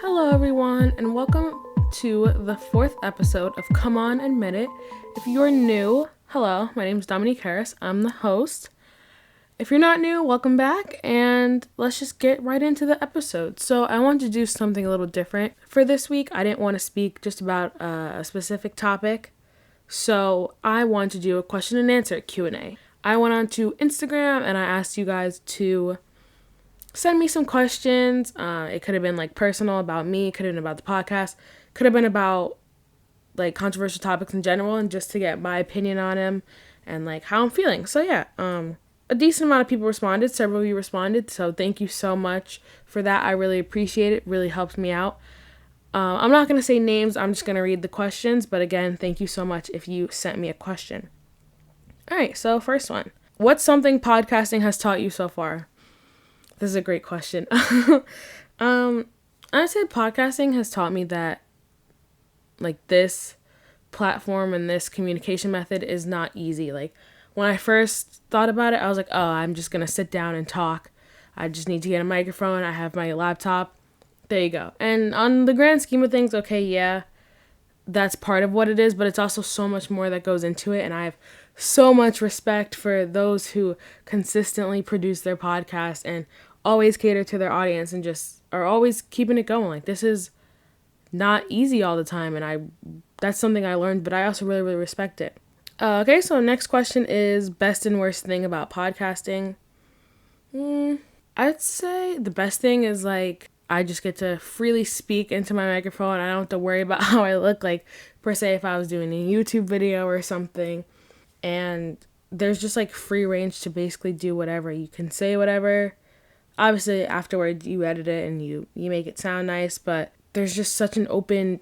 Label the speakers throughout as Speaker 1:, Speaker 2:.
Speaker 1: Hello everyone, and welcome to the 4th episode of Come On Admit It. If you're new, hello, my name is Dominique Harris. I'm the host. If you're not new, welcome back, and let's just get right into the episode. So I wanted to do something a little different. For this week, I didn't want to speak just about a specific topic, so I wanted to do a question and answer Q&A. I went on to Instagram and I asked you guys to send me some questions. It could have been like personal about me, could have been about the podcast, could have been about like controversial topics in general, and just to get my opinion on them and like how I'm feeling. So yeah, a decent amount of people responded. Several of you responded, so thank you so much for that. I really appreciate it. Really helps me out. I'm not going to say names. I'm just going to read the questions. But again, thank you so much if you sent me a question. All right, so first one. What's something podcasting has taught you so far? This is a great question. I said podcasting has taught me that like this platform and this communication method is not easy. Like when I first thought about it, I was like, oh, I'm just going to sit down and talk. I just need to get a microphone. I have my laptop. There you go. And on the grand scheme of things, okay, yeah, that's part of what it is, but it's also so much more that goes into it. And I have so much respect for those who consistently produce their podcast and always cater to their audience and just are always keeping it going. Like this is not easy all the time, and that's something I learned, but I also really, really respect it. Okay, so next question is best and worst thing about podcasting. I'd say the best thing is like I just get to freely speak into my microphone. I don't have to worry about how I look, like per se if I was doing a YouTube video or something. And there's just like free range to basically do whatever. You can say whatever. Obviously afterwards you edit it and you make it sound nice, but there's just such an open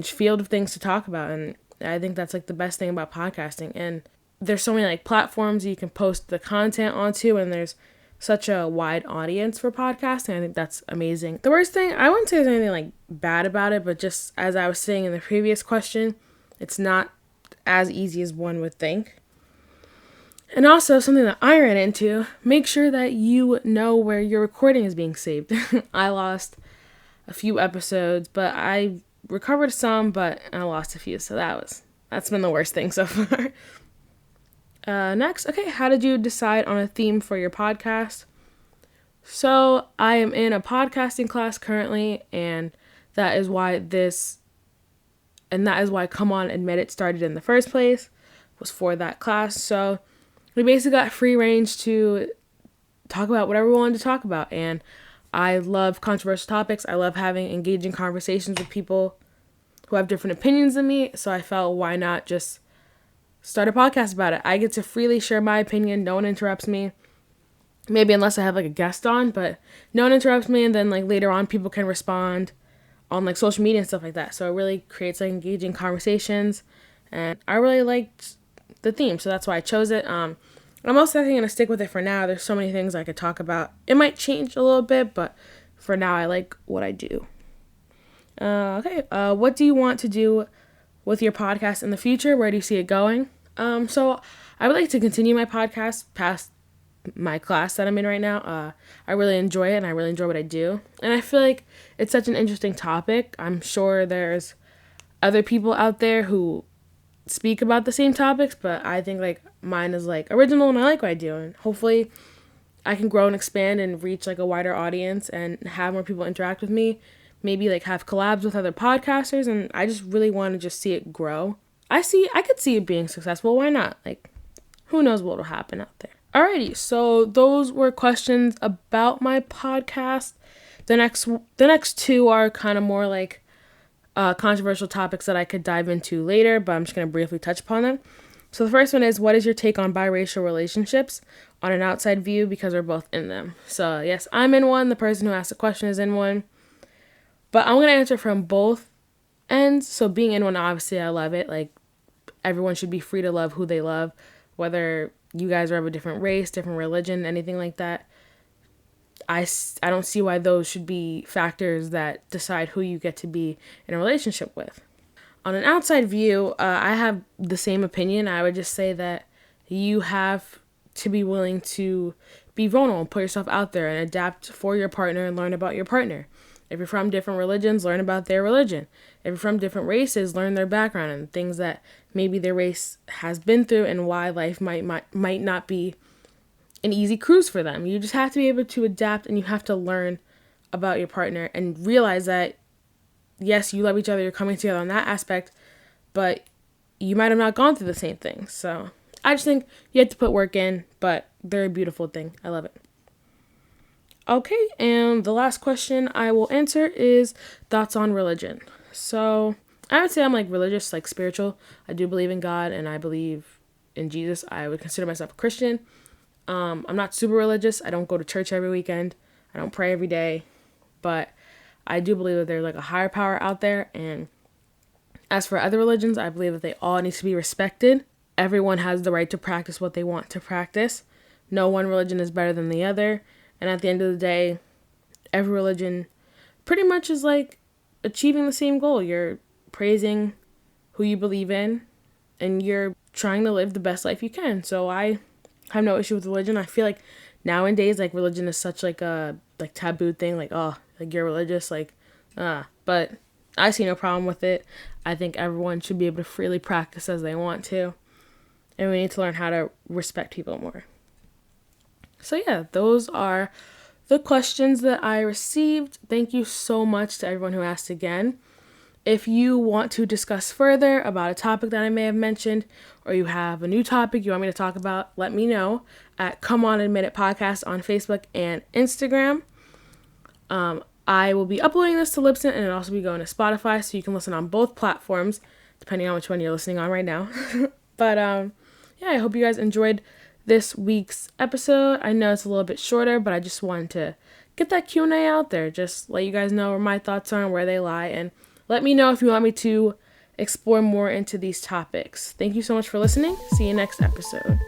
Speaker 1: field of things to talk about. And I think that's like the best thing about podcasting. And there's so many like platforms you can post the content onto, and there's such a wide audience for podcasting. I think that's amazing. The worst thing, I wouldn't say there's anything like bad about it, but just as I was saying in the previous question, it's not as easy as one would think. And also something that I ran into, make sure that you know where your recording is being saved. I lost a few episodes, but I recovered some, but I lost a few. So that's been the worst thing so far. Next, okay, how did you decide on a theme for your podcast? So I am in a podcasting class currently, and that is why Come On Admit It started in the first place, was for that class. So we basically got free range to talk about whatever we wanted to talk about. And I love controversial topics. I love having engaging conversations with people who have different opinions than me. So I felt, why not just start a podcast about it? I get to freely share my opinion. No one interrupts me. Maybe unless I have like a guest on, but no one interrupts me. And then like later on, people can respond on like social media and stuff like that. So it really creates like engaging conversations. And I really liked the theme, so that's why I chose it. I'm also definitely going to stick with it for now. There's so many things I could talk about. It might change a little bit, but for now I like what I do. Okay, what do you want to do with your podcast in the future? Where do you see it going? So I would like to continue my podcast past my class that I'm in right now. I really enjoy it, and I really enjoy what I do. And I feel like it's such an interesting topic. I'm sure there's other people out there who speak about the same topics, but I think like mine is like original, and I like what I do, and hopefully I can grow and expand and reach like a wider audience and have more people interact with me, maybe like have collabs with other podcasters. And I just really want to just see it grow. I could see it being successful. Why not? Like, who knows what will happen out there. Alrighty, so those were questions about my podcast. The next two are kind of more like controversial topics that I could dive into later, but I'm just going to briefly touch upon them. So the first one is, what is your take on biracial relationships on an outside view, because we're both in them? So yes, I'm in one. The person who asked the question is in one. But I'm going to answer from both ends. So being in one, obviously I love it. Like everyone should be free to love who they love, whether you guys are of a different race, different religion, anything like that. I don't see why those should be factors that decide who you get to be in a relationship with. On an outside view, I have the same opinion. I would just say that you have to be willing to be vulnerable, put yourself out there and adapt for your partner and learn about your partner. If you're from different religions, learn about their religion. If you're from different races, learn their background and things that maybe their race has been through and why life might not be an easy cruise for them. You just have to be able to adapt, and you have to learn about your partner and realize that, yes, you love each other, you're coming together on that aspect, but you might have not gone through the same thing. So I just think you have to put work in, but they're a beautiful thing. I love it. Okay, and the last question I will answer is thoughts on religion. So I would say I'm like religious, like spiritual. I do believe in God and I believe in Jesus. I would consider myself a Christian. I'm not super religious. I don't go to church every weekend. I don't pray every day. But I do believe that there's like a higher power out there. And as for other religions, I believe that they all need to be respected. Everyone has the right to practice what they want to practice. No one religion is better than the other. And at the end of the day, every religion pretty much is like achieving the same goal. You're praising who you believe in and you're trying to live the best life you can. So I have no issue with religion. I feel like nowadays, like, religion is such like a like taboo thing. Like, oh, like you're religious, like, but I see no problem with it. I think everyone should be able to freely practice as they want to. And we need to learn how to respect people more. So yeah, those are the questions that I received. Thank you so much to everyone who asked again. If you want to discuss further about a topic that I may have mentioned, or you have a new topic you want me to talk about, let me know at Come On Admit It Podcast on Facebook and Instagram. I will be uploading this to Libsyn, and it'll also be going to Spotify, so you can listen on both platforms, depending on which one you're listening on right now. But yeah, I hope you guys enjoyed this week's episode. I know it's a little bit shorter, but I just wanted to get that Q&A out there. Just let you guys know where my thoughts are and where they lie, and let me know if you want me to explore more into these topics. Thank you so much for listening. See you next episode.